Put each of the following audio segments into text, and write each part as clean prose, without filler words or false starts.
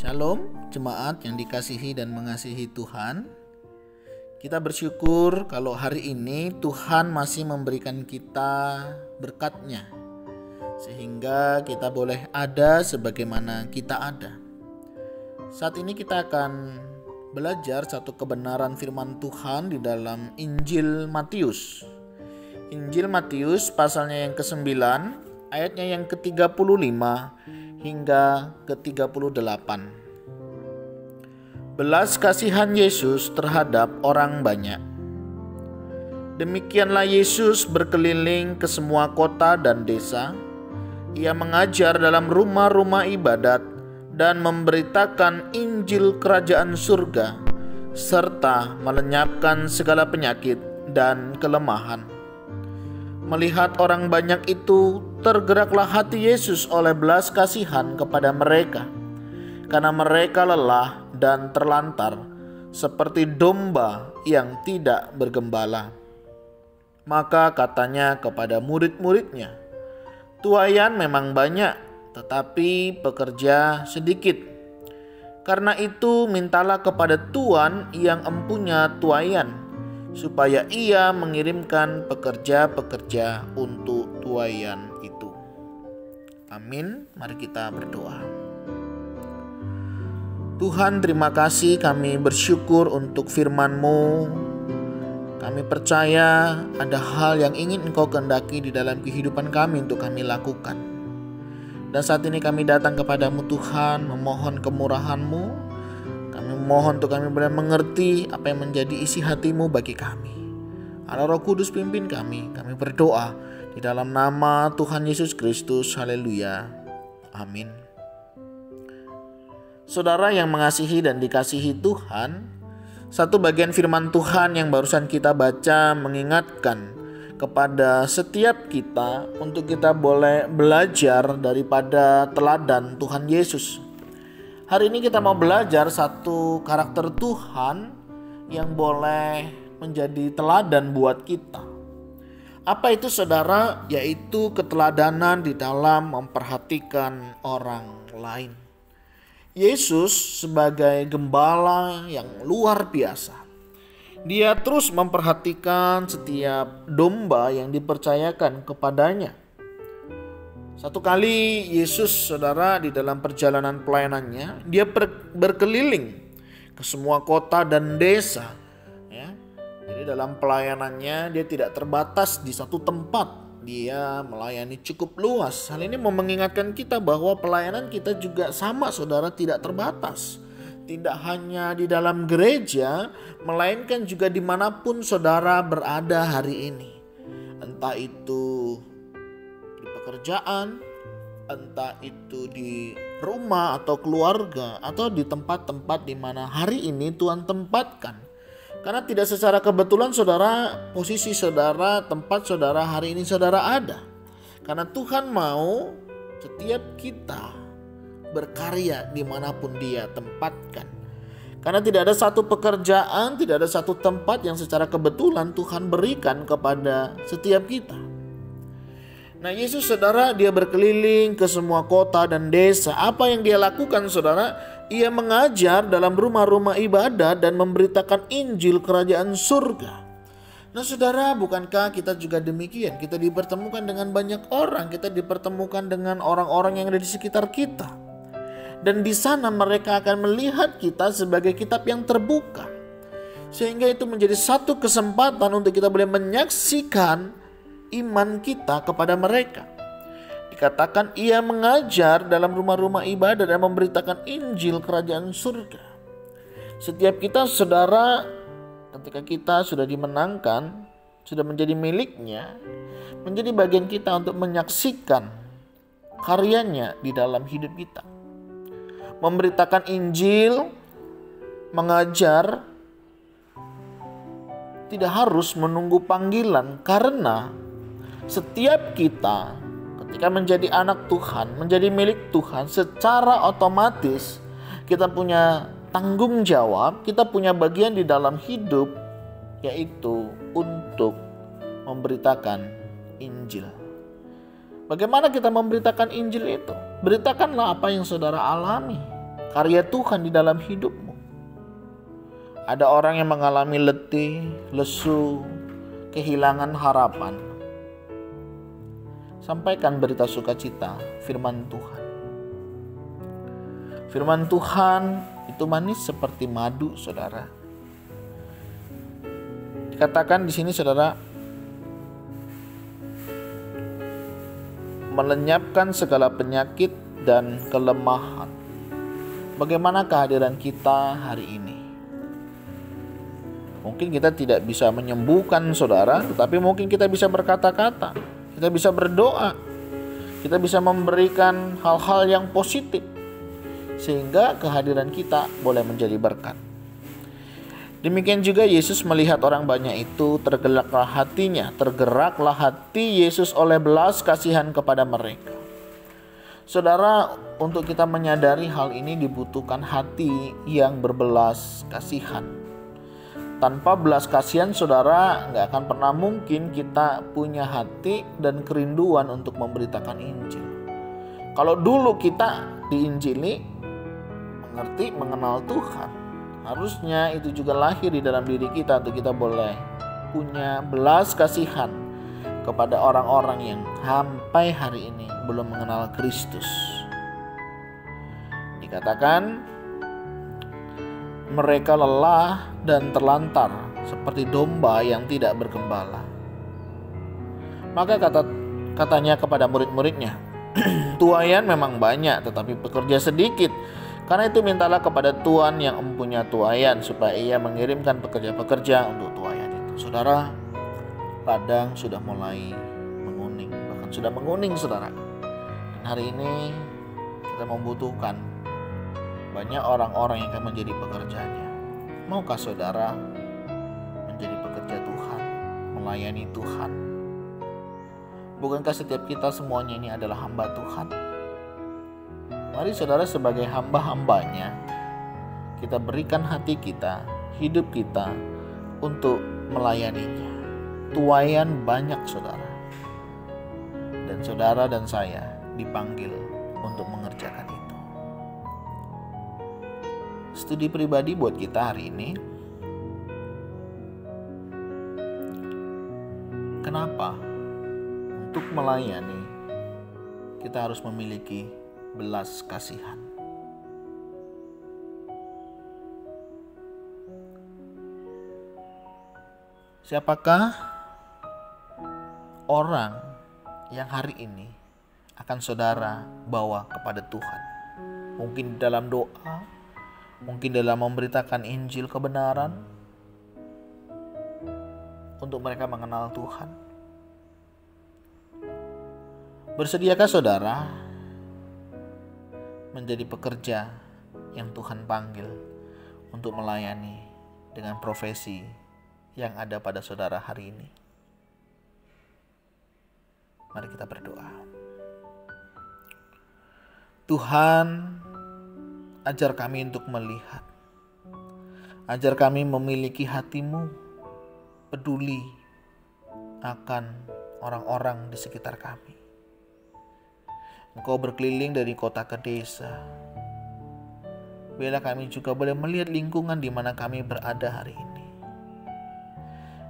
Shalom, jemaat yang dikasihi dan mengasihi Tuhan. Kita bersyukur kalau hari ini Tuhan masih memberikan kita berkat-Nya, sehingga kita boleh ada sebagaimana kita ada. Saat ini kita akan belajar satu kebenaran firman Tuhan di dalam Injil Matius. Injil Matius pasalnya yang ke-9, ayatnya yang ke-35 hingga ke-38. Belas kasihan Yesus terhadap orang banyak. Demikianlah Yesus berkeliling ke semua kota dan desa. Ia mengajar dalam rumah-rumah ibadat dan memberitakan Injil kerajaan surga, serta melenyapkan segala penyakit dan kelemahan. Melihat orang banyak itu, tergeraklah hati Yesus oleh belas kasihan kepada mereka, karena mereka lelah dan terlantar, seperti domba yang tidak bergembala. Maka katanya kepada murid-muridnya, "Tuaian memang banyak, tetapi pekerja sedikit. Karena itu mintalah kepada Tuan yang empunya tuaian, supaya ia mengirimkan pekerja-pekerja untuk tuaian itu." Amin. Mari kita berdoa. Tuhan, terima kasih, kami bersyukur untuk firman-Mu. Kami percaya ada hal yang ingin Engkau kehendaki di dalam kehidupan kami untuk kami lakukan. Dan saat ini kami datang kepadamu Tuhan, memohon kemurahan-Mu. Kami memohon untuk kami boleh mengerti apa yang menjadi isi hati-Mu bagi kami. Allah Roh Kudus pimpin kami berdoa di dalam nama Tuhan Yesus Kristus. Haleluya. Amin. Saudara yang mengasihi dan dikasihi Tuhan, satu bagian firman Tuhan yang barusan kita baca mengingatkan kepada setiap kita untuk kita boleh belajar daripada teladan Tuhan Yesus. Hari ini kita mau belajar satu karakter Tuhan yang boleh menjadi teladan buat kita. Apa itu saudara? Yaitu keteladanan di dalam memperhatikan orang lain. Yesus sebagai gembala yang luar biasa, Dia terus memperhatikan setiap domba yang dipercayakan kepadanya. Satu kali Yesus, saudara, di dalam perjalanan pelayanannya, Dia berkeliling ke semua kota dan desa. Jadi dalam pelayanannya Dia tidak terbatas di satu tempat. Dia melayani cukup luas. Hal ini mau mengingatkan kita bahwa pelayanan kita juga sama, saudara, tidak terbatas. Tidak hanya di dalam gereja, melainkan juga dimanapun saudara berada hari ini. Entah itu di pekerjaan, entah itu di rumah atau keluarga, atau di tempat-tempat di mana hari ini Tuhan tempatkan. Karena tidak secara kebetulan saudara, posisi saudara, tempat saudara hari ini saudara ada. Karena Tuhan mau setiap kita berkarya dimanapun Dia tempatkan. Karena tidak ada satu pekerjaan, tidak ada satu tempat yang secara kebetulan Tuhan berikan kepada setiap kita. Nah, Yesus, saudara, Dia berkeliling ke semua kota dan desa. Apa yang Dia lakukan, saudara? Ia mengajar dalam rumah-rumah ibadat dan memberitakan Injil kerajaan surga. Nah, saudara, bukankah kita juga demikian? Kita dipertemukan dengan banyak orang, kita dipertemukan dengan orang-orang yang ada di sekitar kita. Dan di sana mereka akan melihat kita sebagai kitab yang terbuka. Sehingga itu menjadi satu kesempatan untuk kita boleh menyaksikan iman kita kepada mereka. Dikatakan ia mengajar dalam rumah-rumah ibadah dan memberitakan Injil kerajaan surga. Setiap kita, saudara, ketika kita sudah dimenangkan, sudah menjadi miliknya, menjadi bagian kita untuk menyaksikan karyanya di dalam hidup kita. Memberitakan Injil, mengajar, tidak harus menunggu panggilan, karena setiap kita ketika menjadi anak Tuhan, menjadi milik Tuhan, secara otomatis kita punya tanggung jawab, kita punya bagian di dalam hidup, yaitu untuk memberitakan Injil. Bagaimana kita memberitakan Injil itu? Beritakanlah apa yang saudara alami. karya Tuhan di dalam hidupmu. Ada orang yang mengalami letih, lesu, kehilangan harapan. Sampaikan berita sukacita firman Tuhan. Firman Tuhan itu manis seperti madu, saudara. Dikatakan di sini, saudara, melenyapkan segala penyakit dan kelemahan. Bagaimana kehadiran kita hari ini? Mungkin kita tidak bisa menyembuhkan, saudara, tetapi mungkin kita bisa berkata-kata, kita bisa berdoa, kita bisa memberikan hal-hal yang positif, sehingga kehadiran kita boleh menjadi berkat. Demikian juga Yesus melihat orang banyak itu, tergeraklah hati Yesus oleh belas kasihan kepada mereka. Saudara, untuk kita menyadari hal ini dibutuhkan hati yang berbelas kasihan. Tanpa belas kasihan, saudara, gak akan pernah mungkin kita punya hati dan kerinduan untuk memberitakan Injil. Kalau dulu kita diinjili, mengerti, mengenal Tuhan, harusnya itu juga lahir di dalam diri kita untuk kita boleh punya belas kasihan kepada orang-orang yang sampai hari ini belum mengenal Kristus. Dikatakan mereka lelah dan terlantar seperti domba yang tidak bergembala. Maka katanya kepada murid-muridnya, tuaian memang banyak tetapi pekerja sedikit. Karena itu mintalah kepada Tuhan yang mempunyai tuaian supaya ia mengirimkan pekerja-pekerja untuk tuaian itu. Saudara, ladang sudah mulai menguning, bahkan sudah menguning, saudara. Dan hari ini kita membutuhkan banyak orang-orang yang akan menjadi pekerjanya. Maukah saudara menjadi pekerja Tuhan, melayani Tuhan? Bukankah setiap kita semuanya ini adalah hamba Tuhan? Mari saudara, sebagai hamba-hambanya, kita berikan hati kita, hidup kita untuk melayaninya. Tuaian banyak, saudara. Dan saudara dan saya dipanggil untuk mengerjakan itu. Studi pribadi buat kita hari ini. Kenapa? Untuk melayani, kita harus memiliki belas kasihan. Siapakah orang yang hari ini akan saudara bawa kepada Tuhan? Mungkin dalam doa, mungkin dalam memberitakan Injil kebenaran, untuk mereka mengenal Tuhan. Bersediakah saudara menjadi pekerja yang Tuhan panggil untuk melayani dengan profesi yang ada pada saudara hari ini? Mari kita berdoa. Tuhan, ajar kami untuk melihat, ajar kami memiliki hati-Mu, peduli akan orang-orang di sekitar kami. Engkau berkeliling dari kota ke desa. Biarlah kami juga boleh melihat lingkungan di mana kami berada hari ini.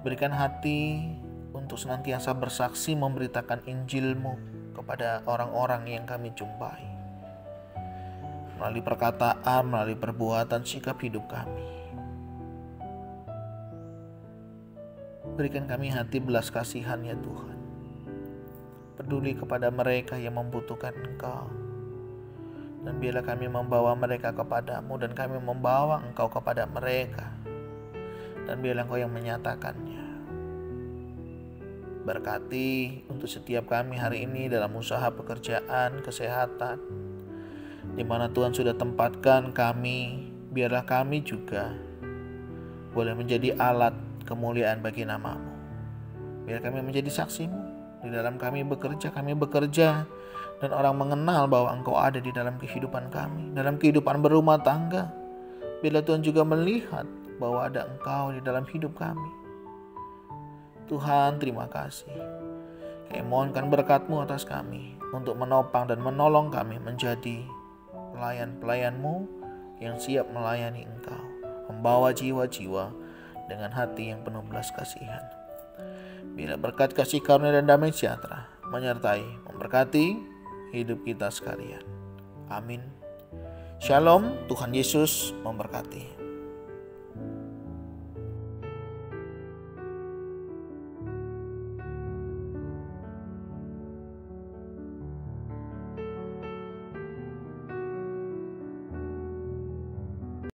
Berikan hati untuk senantiasa bersaksi memberitakan Injil-Mu kepada orang-orang yang kami jumpai. Melalui perkataan, melalui perbuatan, sikap hidup kami. Berikan kami hati belas kasihan ya Tuhan. Peduli kepada mereka yang membutuhkan Engkau. Dan biarlah kami membawa mereka kepadamu dan kami membawa Engkau kepada mereka. Dan biarlah Engkau yang menyatakannya. Berkati untuk setiap kami hari ini dalam usaha pekerjaan, kesehatan. Di mana Tuhan sudah tempatkan kami, biarlah kami juga boleh menjadi alat kemuliaan bagi nama-Mu. Biar kami menjadi saksi-Mu. Di dalam kami bekerja dan orang mengenal bahwa Engkau ada di dalam kehidupan kami, dalam kehidupan berumah tangga. Bila Tuhan juga melihat bahwa ada Engkau di dalam hidup kami. Tuhan, terima kasih. Kami mohonkan berkat-Mu atas kami untuk menopang dan menolong kami menjadi pelayan-pelayan-Mu yang siap melayani Engkau, membawa jiwa-jiwa dengan hati yang penuh belas kasihan. Bila berkat kasih karunia dan damai sejahtera menyertai, memberkati hidup kita sekalian. Amin. Shalom, Tuhan Yesus memberkati.